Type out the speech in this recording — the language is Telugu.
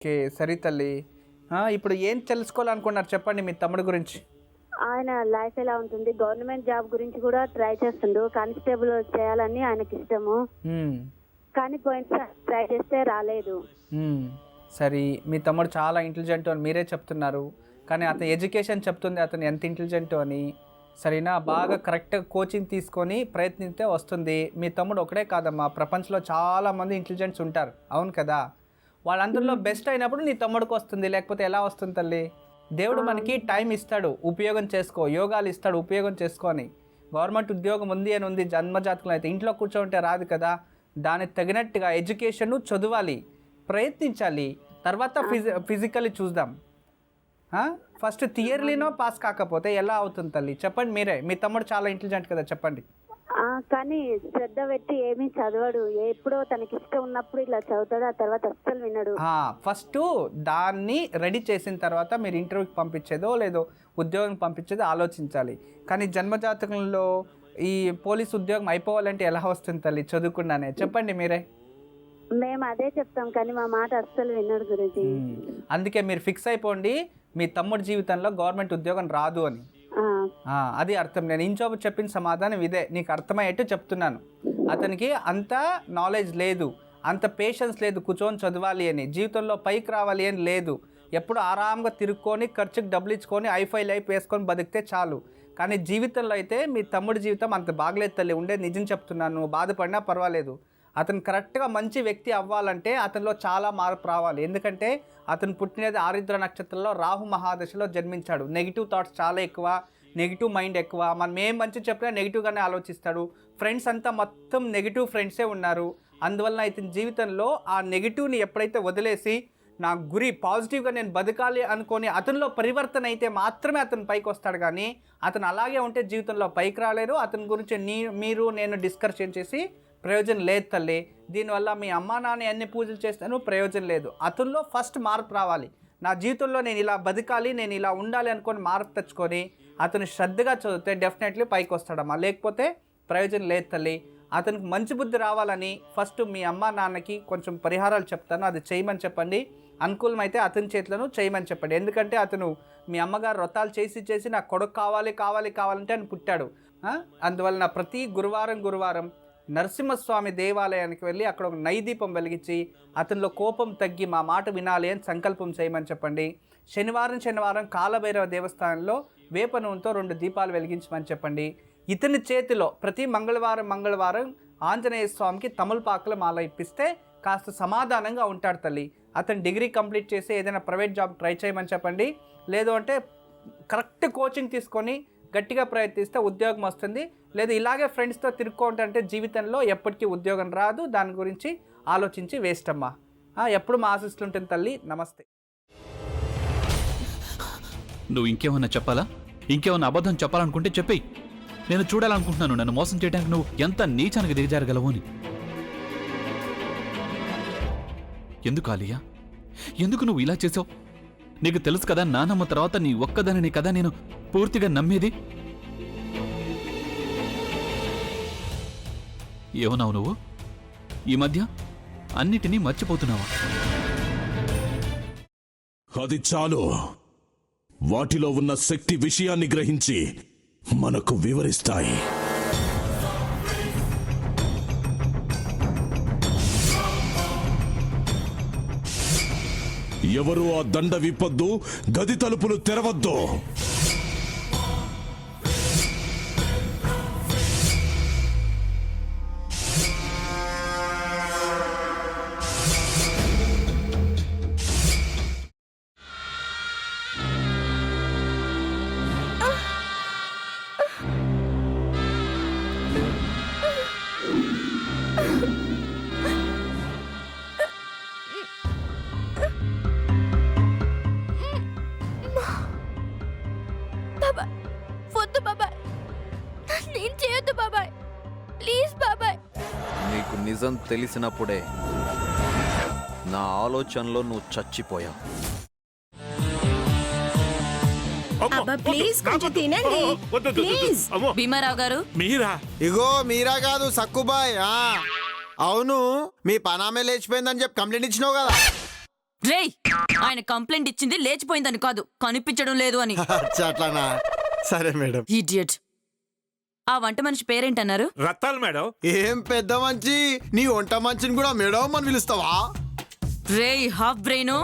ఓకే. సరే తల్లి. ఇప్పుడు ఏం తెలుసుకోవాలనుకున్నారు చెప్పండి మీ తమ్ముడు గురించి? ఆయన లైఫ్ ఎలా ఉంటుంది, గవర్నమెంట్ జాబ్ గురించి కూడా ట్రై చేస్తుండు. కానిస్టేబుల్ చేయాలని ఆయనకి ఇష్టము. హ్మ్. కానీ పోయినసారి ట్రై చేస్తే రాలేదు. హ్మ్. సరే మీ తమ్ముడు చాలా ఇంటెలిజెంట్ అని మీరే చెప్తున్నారు. కానీ అతని ఎడ్యుకేషన్ చెప్తుంది అతను ఎంత ఇంటెలిజెంట్ అని. సరేనా? బాగా కరెక్ట్‌గా కోచింగ్ తీసుకొని ప్రయత్నిస్తే వస్తుంది. మీ తమ్ముడు ఒకడే కాదమ్మా, ప్రపంచంలో చాలామంది ఇంటెలిజెంట్స్ ఉంటారు. అవును కదా? వాళ్ళందరిలో బెస్ట్ అయినప్పుడు నీ తమ్ముడికి వస్తుంది. లేకపోతే ఎలా వస్తుంది తల్లి? దేవుడు మనకి టైం ఇస్తాడు, ఉపయోగం చేసుకో. యోగాలు ఇస్తాడు, ఉపయోగం చేసుకొని. గవర్నమెంట్ ఉద్యోగం ఉంది అని ఉంది జన్మజాతకంలో, అయితే ఇంట్లో కూర్చోంటే రాదు కదా. దానికి తగినట్టుగా ఎడ్యుకేషన్ చదవాలి, ప్రయత్నించాలి. తర్వాత ఫిజికల్లీ చూద్దాం. ఫస్ట్ థియరీలో పాస్ కాకపోతే ఎలా అవుతుంది తల్లి? చెప్పండి మీరే. మీ తమ్ముడు చాలా ఇంటెలిజెంట్ కదా, చెప్పండి. కానీ శ్రద్ధ పెట్టి ఏమీ చదవడు. ఎప్పుడో తనకి ఇష్టం ఉన్నప్పుడు ఇలా చదువుతాడు, ఆ తర్వాత అస్సలు వినడు. ఫస్ట్ దాన్ని రెడీ చేసిన తర్వాత మీరు ఇంటర్వ్యూకి పంపించేదో లేదో ఉద్యోగం పంపించేదో ఆలోచించాలి. కానీ జన్మజాతకంలో ఈ పోలీస్ ఉద్యోగం అయిపోవాలంటే ఎలా వస్తుంది తల్లి చదువుకున్నానే? చెప్పండి మీరే. మేము అదే చెప్తాం కానీ మా మాట అస్సలు వినడు గురించి. అందుకే మీరు ఫిక్స్ అయిపోండి, మీ తమ్ముడి జీవితంలో గవర్నమెంట్ ఉద్యోగం రాదు అని. అది అర్థం. నేను ఇంచోపు చెప్పిన సమాధానం ఇదే, నీకు అర్థమయ్యేట్టు చెప్తున్నాను. అతనికి అంత నాలెడ్జ్ లేదు, అంత పేషెన్స్ లేదు కూర్చొని చదవాలి అని, జీవితంలో పైకి రావాలి అని లేదు. ఎప్పుడు ఆరాంగా తిరుక్కొని ఖర్చుకి డబ్బులు ఇచ్చుకొని ఐఫై లైఫ్ వేసుకొని బతికితే చాలు. కానీ జీవితంలో అయితే మీ తమ్ముడి జీవితం అంత బాగలేదు తల్లి. ఉండేది నిజం చెప్తున్నాను, బాధపడినా పర్వాలేదు. అతను కరెక్ట్గా మంచి వ్యక్తి అవ్వాలంటే అతనిలో చాలా మార్పు రావాలి. ఎందుకంటే అతను పుట్టినది ఆరుద్ర నక్షత్రంలో రాహు మహాదశలో జన్మించాడు. నెగిటివ్ థాట్స్ చాలా ఎక్కువ, నెగిటివ్ మైండ్ ఎక్కువ. మనం ఏం మంచి చెప్పినా నెగిటివ్గానే ఆలోచిస్తాడు. ఫ్రెండ్స్ అంతా మొత్తం నెగిటివ్ ఫ్రెండ్సే ఉన్నారు. అందువలన ఇతని జీవితంలో ఆ నెగిటివ్ని ఎప్పుడైతే వదిలేసి నా గురి పాజిటివ్గా నేను బతకాలి అనుకొని అతనిలో పరివర్తన అయితే మాత్రమే అతను పైకి వస్తాడు. కానీ అతను అలాగే ఉంటే జీవితంలో పైకి రాలేరు. అతని గురించి మీరు నేను డిస్కషన్ చేసి ప్రయోజనం లేదు తల్లి. దీనివల్ల మీ అమ్మా నాన్న అన్ని పూజలు చేస్తాను, ప్రయోజనం లేదు. అతనిలో ఫస్ట్ మార్పు రావాలి. నా జీవితంలో నేను ఇలా బతకాలి, నేను ఇలా ఉండాలి అనుకొని మార్పు తెచ్చుకొని అతను శ్రద్ధగా చదివితే డెఫినెట్లీ పైకి వస్తాడమ్మా. లేకపోతే ప్రయోజనం లేదు తల్లి. అతనికి మంచి బుద్ధి రావాలని ఫస్ట్ మీ అమ్మా నాన్నకి కొంచెం పరిహారాలు చెప్తాను, అది చేయమని చెప్పండి. అనుకూలమైతే అతని చేతులను చేయమని చెప్పండి. ఎందుకంటే అతను మీ అమ్మగారు వ్రతాలు చేసి నాకు కొడుకు కావాలంటే అని పుట్టాడు. అందువలన ప్రతి గురువారం నరసింహస్వామి దేవాలయానికి వెళ్ళి అక్కడ ఒక నైదీపం వెలిగించి అతనిలో కోపం తగ్గి మా మాట వినాలి అని సంకల్పం చేయమని చెప్పండి. శనివారం కాలభైరవ దేవస్థానంలో వేప నూనెతో 2 దీపాలు వెలిగించమని చెప్పండి. ఇతని చేతిలో ప్రతి మంగళవారం ఆంజనేయ స్వామికి తమలపాకుల మాల ఇప్పిస్తే కాస్త సమాధానంగా ఉంటాడు తల్లి. అతను డిగ్రీ కంప్లీట్ చేసి ఏదైనా ప్రైవేట్ జాబ్ ట్రై చేయమని చెప్పండి. లేదు అంటే కరెక్ట్ కోచింగ్ తీసుకొని గట్టిగా ప్రయత్నిస్తే ఉద్యోగం వస్తుంది. లేదు ఇలాగే ఫ్రెండ్స్తో తిరుక్కుంటే జీవితంలో ఎప్పటికీ ఉద్యోగం రాదు. దాని గురించి ఆలోచించి వేస్ట్ అమ్మా. ఎప్పుడు మా ఆశిస్తులు ఉంటుంది తల్లి. నమస్తే. నువ్వు ఇంకేమన్నా చెప్పాలా? ఇంకేమన్నా అబద్ధం చెప్పాలనుకుంటే చెప్పేయి. నేను చూడాలనుకుంటున్నాను నన్ను మోసం చేయడానికి నువ్వు ఎంత నీచానికి దిగజారగలవు అని. ఎందుకు ఆలియా, ఎందుకు నువ్వు ఇలా చేసావు? నీకు తెలుసు కదా నానమ్మ తర్వాత నీ ఒక్కదానిని కదా నేను పూర్తిగా నమ్మేది. ఏమన్నావు నువ్వు? ఈ మధ్య అన్నిటినీ మర్చిపోతున్నావా? అది చాలు. వాటిలో ఉన్న శక్తి విషయాన్ని గ్రహించి మనకు వివరిస్తాయి. ఎవరు ఆ దండ విప్పొద్దు, గది తలుపులు తెరవద్దు. నీకు నిజం తెలిసినప్పుడే నా ఆలోచనలో నువ్వు చచ్చిపోయావు. భీమారావు గారు, మీరా? ఇగో మీరా కాదు సక్కుబాయ్. అవును, మీ పనామే లేచిపోయిందని చెప్పి కంప్లైంట్ ఇచ్చినావు కదా. రేయ్, ఆయన కంప్లైంట్ ఇచ్చింది లేచిపోయిందని కాదు, కనిపించడం లేదు అని. అట్లానా? సరే మేడం. ఇడియట్. ఆ వంట మనిషి పేరేంటన్నారు? రత్తాలు మేడం. ఏం పెద్ద మంచి, నీ వంట మంచిని కూడా మేడం అని పిలుస్తావా? రేయ్ హాఫ్ బ్రెయిన్,